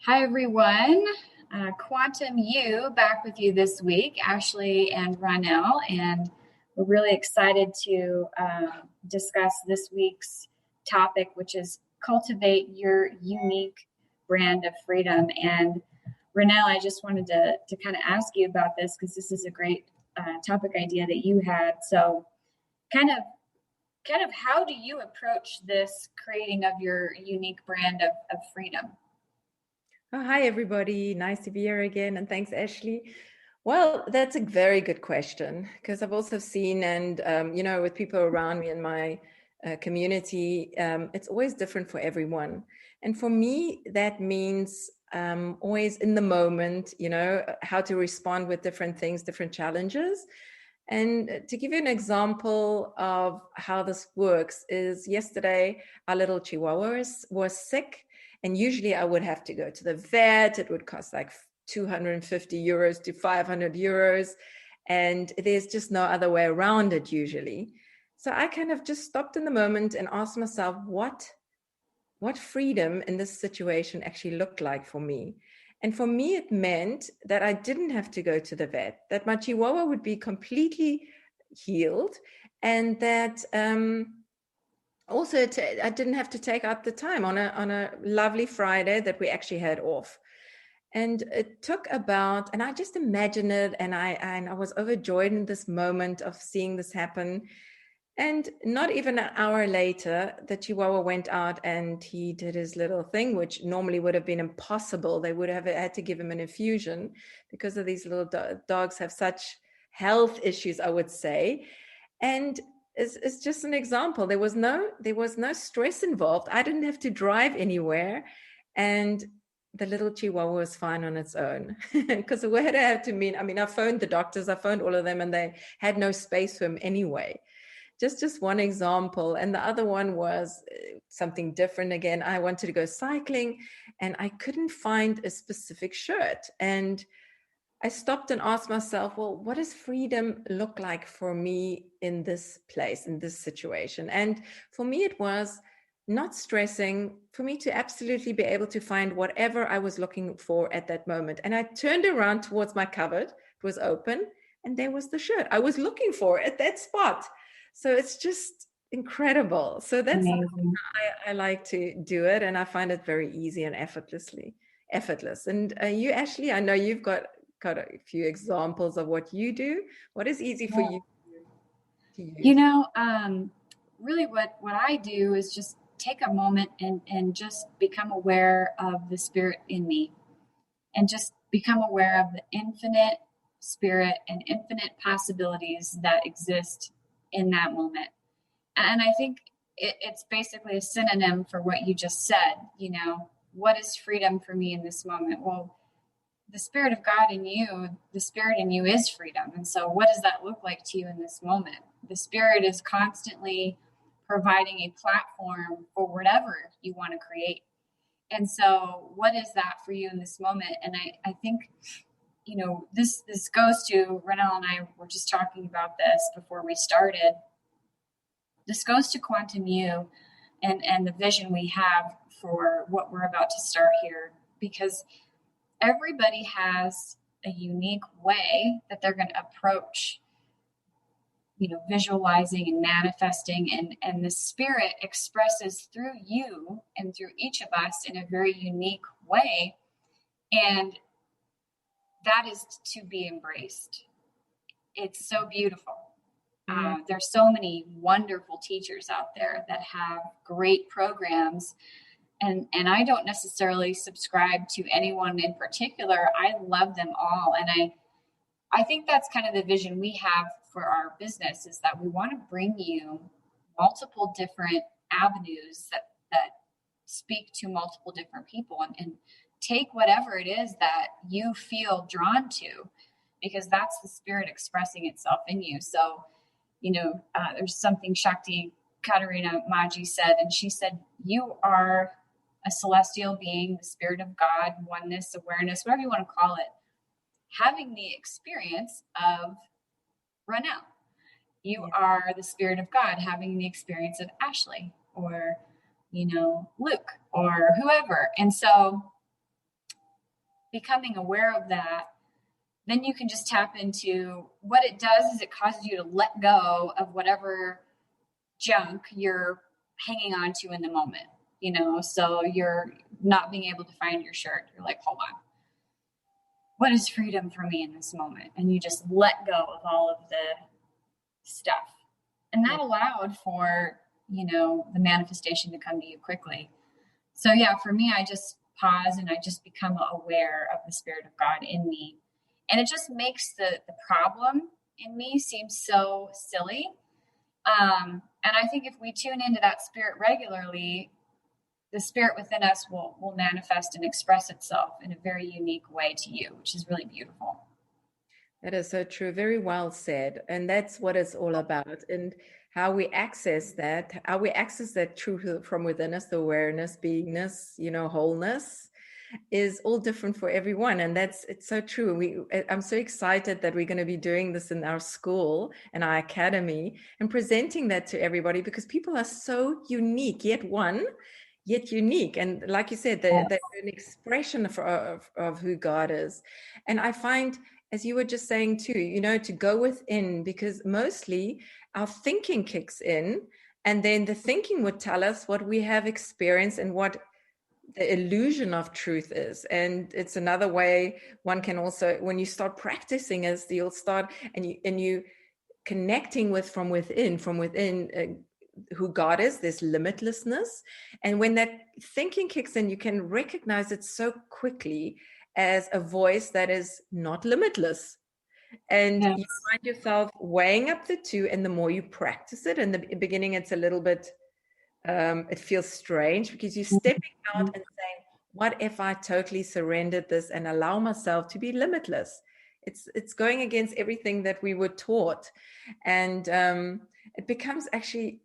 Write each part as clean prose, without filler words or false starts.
Hi, everyone. Quantum U back with you this week, Ashley and Ronell, and we're really excited to discuss this week's topic, which is cultivate your unique brand of freedom. And Ronell, I just wanted to kind of ask you about this because this is a great topic idea that you had. So, kind of, kind of, how do you approach this creating of your unique brand of freedom? Oh, hi, everybody. Nice to be here again. And thanks, Ashley. Well, that's a very good question because I've also seen, and, with people around me in my community, it's always different for everyone. And for me, that means always in the moment, how to respond with different things, different challenges. And to give you an example of how this works is yesterday, our little Chihuahua was sick. And usually I would have to go to the vet. It would cost like 250 euros to 500 euros. And there's just no other way around it usually. So I kind of just stopped in the moment and asked myself, what freedom in this situation actually looked like for me. And for me, it meant that I didn't have to go to the vet, that my Chihuahua would be completely healed, and that also I didn't have to take out the time on a lovely Friday that we actually had off. And it took about, and I just imagined it, and I was overjoyed in this moment of seeing this happen. And not even an hour later, the Chihuahua went out and he did his little thing, which normally would have been impossible. They would have had to give him an infusion because of these little dogs have such health issues, I would say. And it's just an example. There was no stress involved. I didn't have to drive anywhere. And the little Chihuahua was fine on its own because the way I had to I phoned the doctors, I phoned all of them, and they had no space for him anyway. Just one example. And the other one was something different again. I wanted to go cycling and I couldn't find a specific shirt. And I stopped and asked myself, well, what does freedom look like for me in this place, in this situation? And for me, it was not stressing, for me to absolutely be able to find whatever I was looking for at that moment. And I turned around towards my cupboard, it was open, and there was the shirt I was looking for at that spot. So it's just incredible. So that's how Amazing. I like to do it. And I find it very easy and effortless. And you, Ashley, I know you've got a few examples of what you do. What is easy for Yeah. you to You use? know, really what I do is just take a moment and just become aware of the spirit in me and just become aware of the infinite spirit and infinite possibilities that exist in that moment. And I think it's basically a synonym for what you just said. What is freedom for me in this moment? Well, the spirit of God in you, the spirit in you is freedom. And so, what does that look like to you in this moment? The spirit is constantly providing a platform for whatever you want to create. And so, what is that for you in this moment? And I think, this goes to Renelle and I were just talking about this before we started. This goes to Quantum U and the vision we have for what we're about to start here, because everybody has a unique way that they're going to approach visualizing and manifesting, and the spirit expresses through you and through each of us in a very unique way, and that is to be embraced. It's so beautiful. Yeah. There's so many wonderful teachers out there that have great programs, and I don't necessarily subscribe to anyone in particular. I love them all, and I think that's kind of the vision we have for our business, is that we want to bring you multiple different avenues that speak to multiple different people, and take whatever it is that you feel drawn to, because that's the spirit expressing itself in you. So, there's something Shakti Katarina Maji said, and she said, you are a celestial being, the spirit of God, oneness, awareness, whatever you want to call it, having the experience of Ronell. You Yeah. are the spirit of God having the experience of Ashley, or, Luke, or whoever. And so becoming aware of that, then you can just tap into what it does is it causes you to let go of whatever junk you're hanging on to in the moment, so you're not being able to find your shirt. You're like, hold on, what is freedom for me in this moment? And you just let go of all of the stuff. And that allowed for, the manifestation to come to you quickly. So yeah, for me, I just pause and I just become aware of the Spirit of God in me. And it just makes the problem in me seem so silly. And I think if we tune into that spirit regularly, the spirit within us will manifest and express itself in a very unique way to you, which is really beautiful. That is so true. Very well said. And that's what it's all about. And how we access that, truth from within us, the awareness, beingness, wholeness is all different for everyone. And it's so true. I'm so excited that we're going to be doing this in our school and our academy and presenting that to everybody, because people are so unique, yet unique. And like you said, they're an expression of who God is. And I find, as you were just saying too, to go within, because mostly our thinking kicks in, and then the thinking would tell us what we have experienced and what the illusion of truth is. And it's another way one can also, when you start practicing, is you'll start and you connecting with from within who God is. There's limitlessness, and when that thinking kicks in, you can recognize it so quickly as a voice that is not limitless. And Yes. you find yourself weighing up the two, and the more you practice it, in the beginning it's a little bit it feels strange, because you're stepping out and saying, what if I totally surrendered this and allow myself to be limitless? It's going against everything that we were taught. And it becomes actually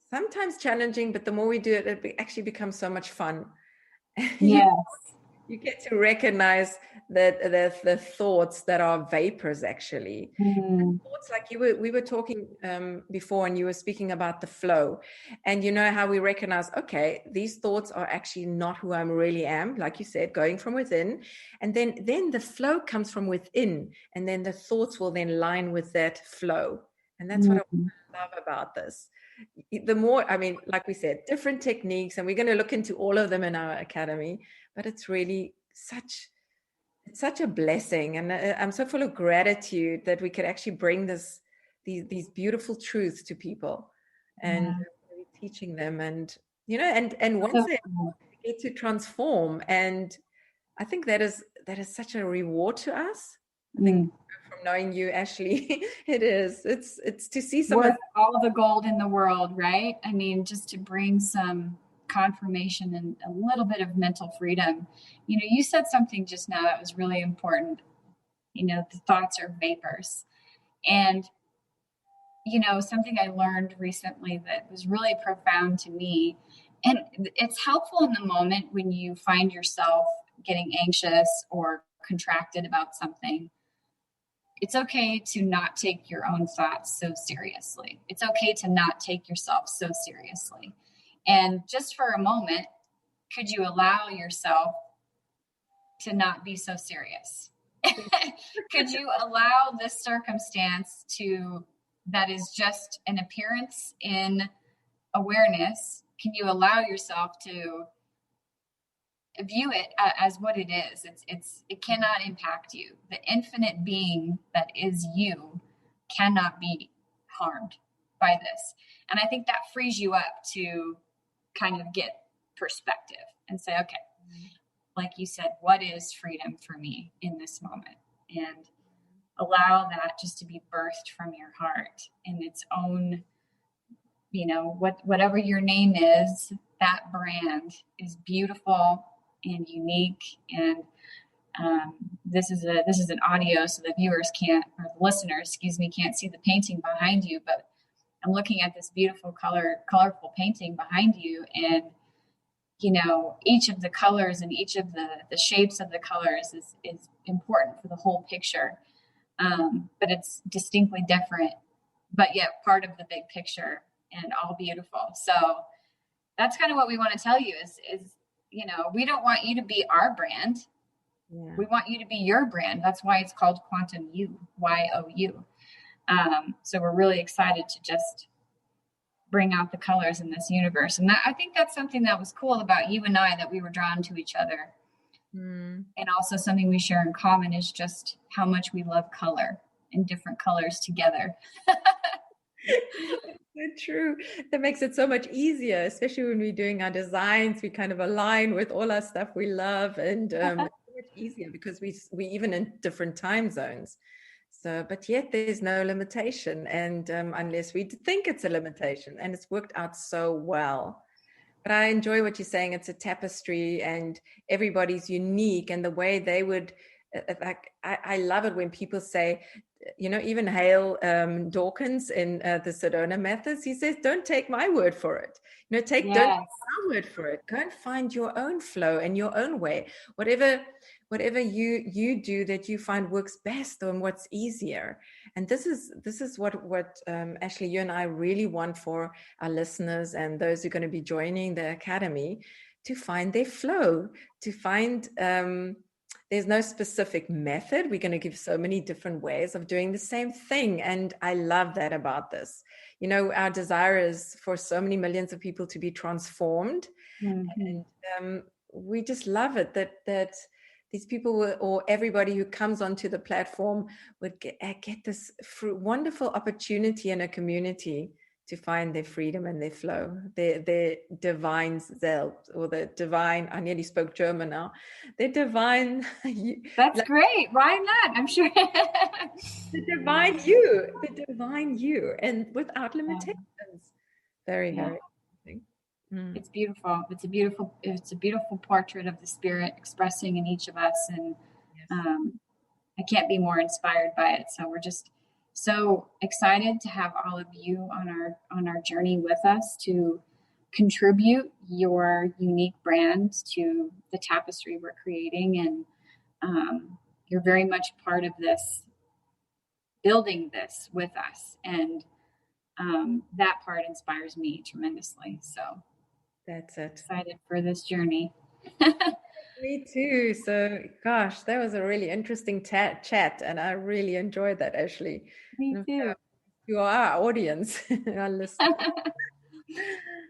sometimes challenging, but the more we do it, it actually becomes so much fun. you Yes. you get to recognize that the thoughts that are vapors, actually. Mm. Thoughts, like we were talking before, and you were speaking about the flow, and how we recognize, okay, these thoughts are actually not who I really am, like you said, going from within, and then the flow comes from within, and then the thoughts will then line with that flow. And that's what I Mm. love about this. The more, I mean, like we said, different techniques, and we're going to look into all of them in our academy, but it's really such a blessing. And I'm so full of gratitude that we could actually bring these beautiful truths to people, and Yeah. teaching them, and once So they cool. get to transform. And I think that is such a reward to us. I think, Mm. from knowing you, Ashley, it's to see someone. Worth all the gold in the world, right? I mean, just to bring some confirmation and a little bit of mental freedom. You said something just now that was really important. The thoughts are vapors. And, something I learned recently that was really profound to me. And it's helpful in the moment when you find yourself getting anxious or contracted about something. It's okay to not take your own thoughts so seriously. It's okay to not take yourself so seriously. And just for a moment, could you allow yourself to not be so serious? Could you allow this circumstance that is just an appearance in awareness? Can you allow yourself to view it as what it is? It cannot impact you. The infinite being that is you cannot be harmed by this. And I think that frees you up to kind of get perspective and say, okay, like you said, what is freedom for me in this moment? And allow that just to be birthed from your heart in its own, whatever your name is, that brand is beautiful and unique. And this is an audio, so the viewers can't, or the listeners, excuse me, can't see the painting behind you, but I'm looking at this beautiful colorful painting behind you. And each of the colors and each of the shapes of the colors is important for the whole picture. But it's distinctly different, but yet part of the big picture, and all beautiful. So that's kind of what we want to tell you is we don't want you to be our brand. Yeah. We want you to be your brand. That's why it's called Quantum You, YOU. So we're really excited to just bring out the colors in this universe. And I think that's something that was cool about you and I, that we were drawn to each other. Mm. And also something we share in common is just how much we love color and different colors together. So true. That makes it so much easier, especially when we're doing our designs. We kind of align with all our stuff we love, and it's so much easier because we even in different time zones. So, but yet there's no limitation, and unless we think it's a limitation, and it's worked out so well. But I enjoy what you're saying. It's a tapestry, and everybody's unique, and the way they would like. I love it when people say, even Hale Dawkins in the Sedona methods, he says, "Don't take my word for it. Don't take Yes. our word for it. Go and find your own flow and your own way. Whatever you do that you find works best, and what's easier." And this is what Ashley, you and I really want for our listeners and those who are going to be joining the academy, to find their flow, to find there's no specific method. We're going to give so many different ways of doing the same thing. And I love that about this. Our desire is for so many millions of people to be transformed. Mm-hmm. And we just love it that these people or everybody who comes onto the platform would get this wonderful opportunity in a community to find their freedom and their flow, their divine self, or the divine, I nearly spoke German now, their divine, That's like great. Why not? I'm sure. the divine you, and without Yeah. limitations. Very, Yeah. very interesting. Mm, It's beautiful. It's a beautiful portrait of the spirit expressing in each of us. And yes. um, I can't be more inspired by it. So we're just so excited to have all of you on our journey with us, to contribute your unique brand to the tapestry we're creating. And you're very much part of this, building this with us. And that part inspires me tremendously. So That's it. excited for this journey. Me too. So, gosh, that was a really interesting chat, and I really enjoyed that, Ashley. Me And too. you are our audience, our listeners.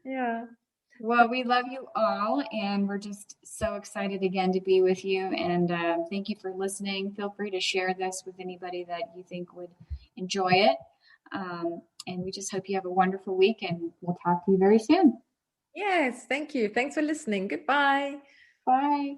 Yeah. Well, we love you all, and we're just so excited again to be with you. And thank you for listening. Feel free to share this with anybody that you think would enjoy it. And we just hope you have a wonderful week, and we'll talk to you very soon. Yes. Thank you. Thanks for listening. Goodbye. Bye.